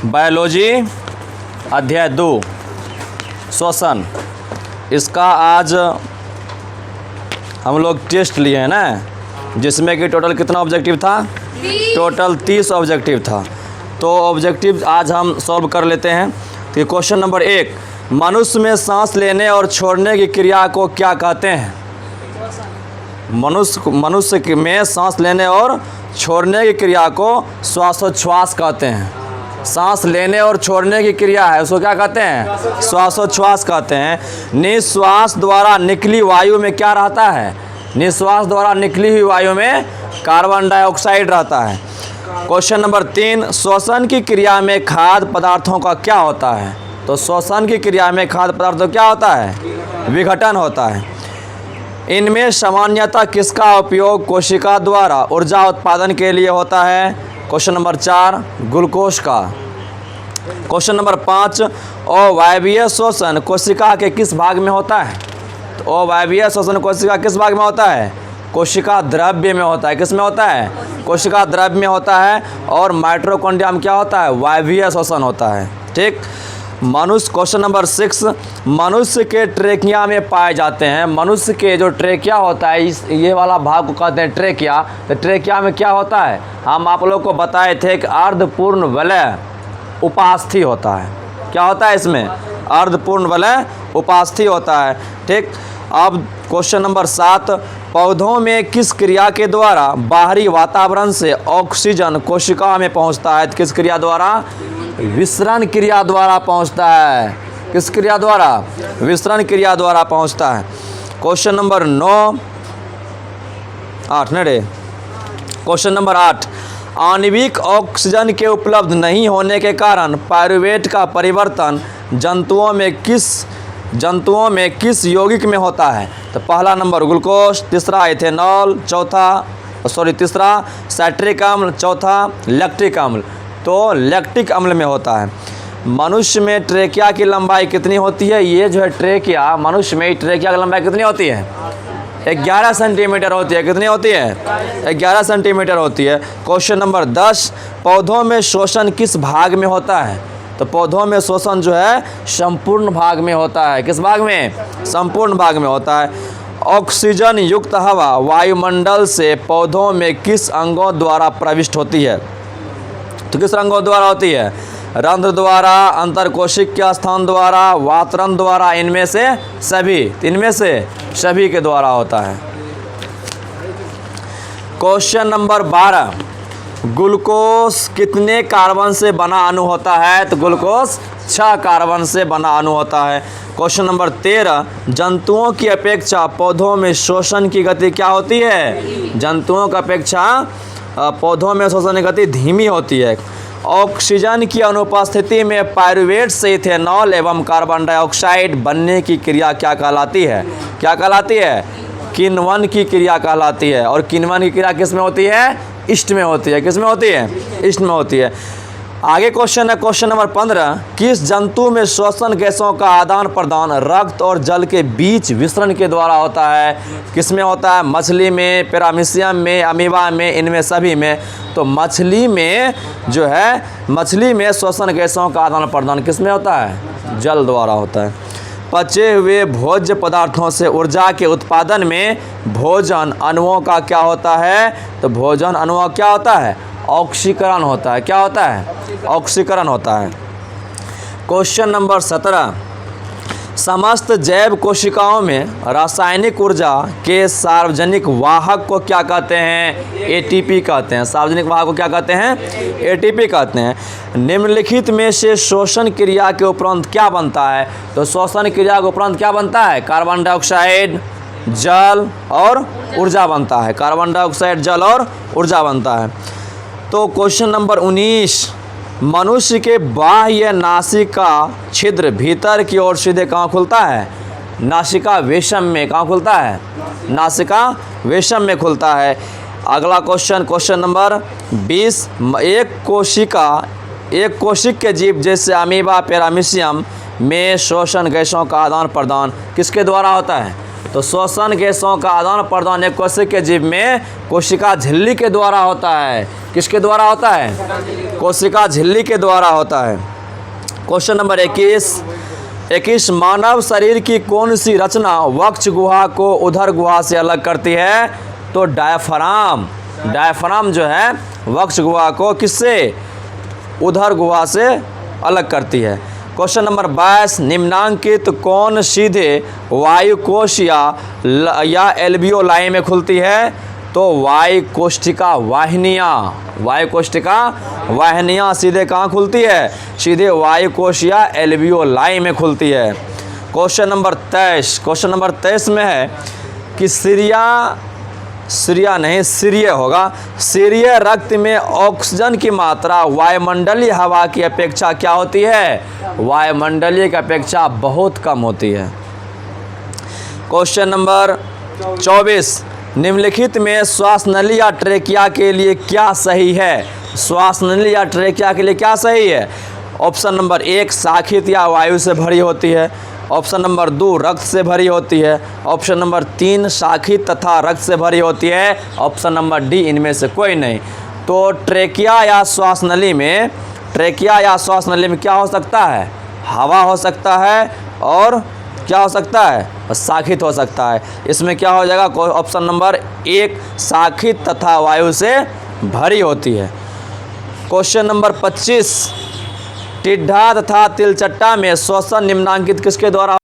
Biology अध्याय 2 श्वसन। इसका आज हम लोग टेस्ट लिए हैं ना, जिसमें कि टोटल कितना ऑब्जेक्टिव था? टोटल 30 ऑब्जेक्टिव था। तो ऑब्जेक्टिव आज हम सॉल्व कर लेते हैं। तो क्वेश्चन नंबर 1, मनुष्य में सांस लेने और छोड़ने की क्रिया को क्या कहते हैं? मनुष्य में सांस लेने और छोड़ने की क्रिया को श्वासोच्छ्वास कहते हैं। सांस लेने और छोड़ने की क्रिया है, उसको क्या कहते हैं? श्वासोच्छ्वास कहते हैं। निश्वास द्वारा निकली वायु में क्या रहता है? निश्वास द्वारा निकली हुई वायु में कार्बन डाइऑक्साइड रहता है। क्वेश्चन नंबर 3, श्वसन की क्रिया में खाद्य पदार्थों का क्या होता है? तो श्वसन की क्रिया में खाद्य पदार्थों क्या होता है? विघटन होता है। इनमें सामान्यतः किसका उपयोग कोशिका द्वारा ऊर्जा उत्पादन के लिए होता है? क्वेश्चन नंबर 4, ग्लूकोज का। क्वेश्चन नंबर 5, अवायवीय श्वसन कोशिका के किस भाग में होता है? तो अवायवीय श्वसन कोशिका किस भाग में होता है? कोशिका द्रव्य में होता है। किस में होता है? कोशिका द्रव्य में होता है। और माइटोकॉन्ड्रिया में क्या होता है? वायवीय श्वसन होता है। ठीक। मनुष्य, क्वेश्चन नंबर 6, मनुष्य के ट्रेकिया में पाए जाते हैं। मनुष्य के जो ट्रेकिया होता है, ये वाला भाग को कहते हैं ट्रेकिया। तो ट्रेकिया में क्या होता है? हम आप लोग को बताए थे कि अर्धपूर्ण वलय उपास्थि होता है। क्या होता है इसमें? अर्धपूर्ण वलय उपास्थि होता है। ठीक। अब क्वेश्चन नंबर 7, पौधों में किस क्रिया के द्वारा बाहरी वातावरण से ऑक्सीजन कोशिका में पहुंचता है? किस क्रिया द्वारा? विसरण क्रिया द्वारा पहुंचता है। किस क्रिया द्वारा? विसरण क्रिया द्वारा पहुंचता है। क्वेश्चन नंबर 8, आणविक ऑक्सीजन के उपलब्ध नहीं होने के कारण पायरुवेट का परिवर्तन जंतुओं में किस यौगिक में होता है? तो पहला नंबर ग्लूकोज, तीसरा इथेनॉल, तीसरा साइट्रिक अम्ल, चौथा लैक्टिक अम्ल। तो लैक्टिक अम्ल में होता है। मनुष्य में ट्रेकिया की लंबाई कितनी होती है? ये जो है ट्रेकिया, मनुष्य में ट्रेकिया की लंबाई कितनी होती है? 11 सेंटीमीटर होती है। कितनी होती है? 11 सेंटीमीटर होती है। क्वेश्चन नंबर 10, पौधों में श्वसन किस भाग में होता है? तो पौधों में श्वसन जो है संपूर्ण भाग में होता है। किस भाग में? संपूर्ण भाग में होता है। ऑक्सीजन युक्त हवा वायुमंडल से पौधों में किस अंगों द्वारा प्रविष्ट होती है? तो किस अंगों द्वारा होती है? रंध्र द्वारा, अंतरकोशिकीय स्थान द्वारा, वातरम द्वारा, इनमें से सभी के द्वारा होता है। क्वेश्चन नंबर 12, ग्लूकोज कितने कार्बन से बना अणु होता है? तो ग्लूकोज 6 कार्बन से बना अणु होता है। क्वेश्चन नंबर 13, जंतुओं की अपेक्षा पौधों में श्वसन की गति क्या होती है? जंतुओं की अपेक्षा पौधों में श्वसन की गति धीमी होती है। ऑक्सीजन की अनुपस्थिति में पायरुवेट से इथेनॉल एवं कार्बन डाइऑक्साइड बनने की क्रिया क्या कहलाती है? क्या कहलाती है? किण्वन की क्रिया कहलाती है। और किण्वन की क्रिया किस में होती है? ईस्ट में होती है। किस में होती है? ईस्ट में होती है। आगे क्वेश्चन है, क्वेश्चन नंबर 15, किस जंतु में श्वसन गैसों का आदान प्रदान रक्त और जल के बीच विसरण के द्वारा होता है? किस में होता है? मछली में, पैरामीशियम में, अमीबा में, इनमें सभी में। तो मछली में जो है, मछली में श्वसन गैसों का आदान प्रदान किस में होता है? जल द्वारा होता है। पचे हुए भोज्य पदार्थों से ऊर्जा के उत्पादन में भोजन अणुओं का क्या होता है? तो भोजन अणुओं क्या होता है? ऑक्सीकरण होता है। क्या होता है? ऑक्सीकरण होता है। क्वेश्चन नंबर 17, समस्त जैव कोशिकाओं में रासायनिक ऊर्जा के सार्वजनिक वाहक को क्या कहते हैं? एटीपी कहते हैं। सार्वजनिक वाहक को क्या कहते हैं? एटीपी कहते हैं। निम्नलिखित में से श्वसन क्रिया के उपरांत क्या बनता है? तो श्वसन क्रिया के उपरांत क्या बनता है? कार्बन डाइऑक्साइड, जल और ऊर्जा बनता है। कार्बन डाइऑक्साइड, जल और ऊर्जा बनता है। तो क्वेश्चन नंबर 19, मनुष्य के बाह्य नासिका छिद्र भीतर की ओर सीधे कहाँ खुलता है? नासिका वेशम में। कहाँ खुलता है? नासिका वेशम में खुलता है। अगला क्वेश्चन, क्वेश्चन नंबर 20, एक कोशिक के जीव जैसे अमीबा, पैरामीशियम में श्वसन गैसों का आदान प्रदान किसके द्वारा होता है? तो श्वसन गैसों का आदान प्रदान एक कोशिका जीव में कोशिका झिल्ली के द्वारा होता है। किसके द्वारा होता है? कोशिका झिल्ली के द्वारा होता है। क्वेश्चन नंबर 21 मानव शरीर की कौन सी रचना वक्ष गुहा को उदर गुहा से अलग करती है? तो डायफ्राम। डायफ्राम जो है वक्ष गुहा को किससे? उदर गुहा से अलग करती है। क्वेश्चन नंबर 22 निम्नांकित कौन सीधे वायुकोश या एल्वियोलाई में खुलती है? तो वायुकोष्ठिका वाहिनियाँ। वायुकोष्ठिका वाहिनियाँ सीधे कहाँ खुलती है? सीधे वायुकोश या एल्वियोलाई में खुलती है। क्वेश्चन नंबर 23 में है कि सीरिय रक्त में ऑक्सीजन की मात्रा वायुमंडलीय हवा की अपेक्षा क्या होती है? वायुमंडलीय की अपेक्षा बहुत कम होती है। क्वेश्चन नंबर 24 निम्नलिखित में श्वास नली या ट्रेकिया के लिए क्या सही है? श्वास नली या ट्रेकिया के लिए क्या सही है? ऑप्शन नंबर 1 शाखित या वायु से भरी होती है। ऑप्शन नंबर 2 रक्त से भरी होती है। ऑप्शन नंबर 3 शाखित तथा रक्त से भरी होती है। ऑप्शन नंबर डी इनमें से कोई नहीं। तो ट्रेकिया या श्वास नली में क्या हो सकता है? हवा हो सकता है और क्या हो सकता है? शाखित हो सकता है। इसमें क्या हो जाएगा? ऑप्शन नंबर 1 शाखित तथा वायु से भरी होती है। क्वेश्चन नंबर 25 टिड्ढा तथा तिलचट्टा में श्वसन निम्नांकित किसके द्वारा